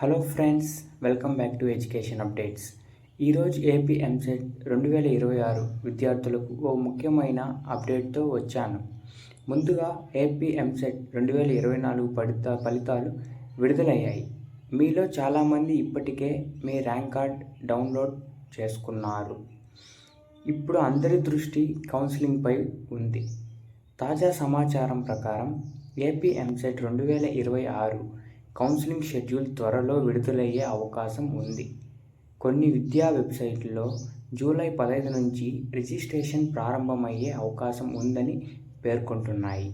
Hello friends, welcome back to education updates. ఈరోజు AP EAMCET 2026 విద్యార్థులకు ఓ ముఖ్యమైన అప్డేట్తో వచ్చాను. ముందుగా ఏపీ ఎంసెట్ 2024 ఫలితాలు విడుదలయ్యాయి. మీలో చాలామంది ఇప్పటికే మీ ర్యాంక్ కార్డ్ డౌన్లోడ్ చేసుకున్నారు. ఇప్పుడు అందరి దృష్టి కౌన్సిలింగ్పై ఉంది. తాజా సమాచారం ప్రకారం ఏపీ ఎంసెట్ 2026 కౌన్సిలింగ్ షెడ్యూల్ త్వరలో విడుదలయ్యే అవకాశం ఉంది. కొన్ని విద్యా వెబ్సైట్లలో జూలై 15 నుంచి రిజిస్ట్రేషన్ ప్రారంభమయ్యే అవకాశం ఉందని పేర్కొంటున్నాయి.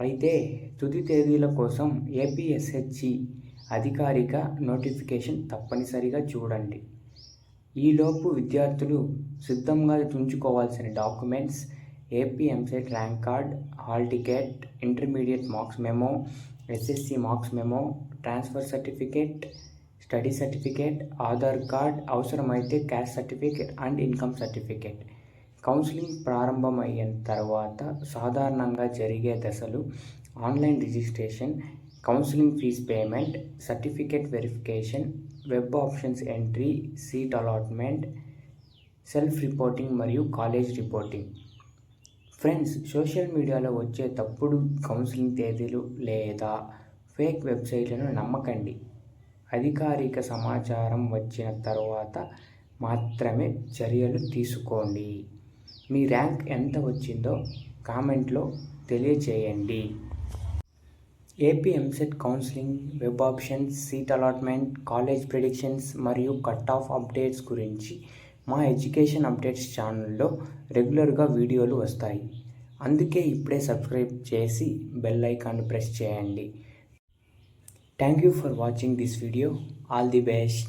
అయితే తుది తేదీల కోసం ఏపీఎస్హెచ్ఈ అధికారిక నోటిఫికేషన్ తప్పనిసరిగా చూడండి. ఈలోపు విద్యార్థులు సిద్ధంగా ఉంచుకోవాల్సిన documents: AP EAMCET rank card, hall ticket, intermediate marks memo, SSC marks memo, transfer certificate, study certificate, Aadhaar card, అవసరమైతే caste certificate and income certificate. Counselling ప్రారంభమైన తర్వాత సాధారణంగా జరిగే దశలు: online registration, counselling fee payment, certificate verification, web options entry, seat allotment, self reporting మరియు college reporting. Friends, social మీడియాలో వచ్చే తప్పుడు కౌన్సిలింగ్ తేదీలు లేదా ఫేక్ వెబ్సైట్లను నమ్మకండి. అధికారిక సమాచారం వచ్చిన తర్వాత మాత్రమే చర్యలు తీసుకోండి. మీ ర్యాంక్ ఎంత వచ్చిందో కామెంట్లో తెలియచేయండి. AP EAMCET counselling, web options, seat allotment, college predictions మరియు కట్ ఆఫ్ అప్డేట్స్ గురించి మా ఎడ్యుకేషన్ అప్డేట్స్ ఛానల్లో రెగ్యులర్గా వీడియోలు వస్తాయి. అందుకే ఇప్పుడే సబ్స్క్రైబ్ చేసి బెల్ ఐకాన్ ప్రెస్ చేయండి. Thank you for watching this video. All the best.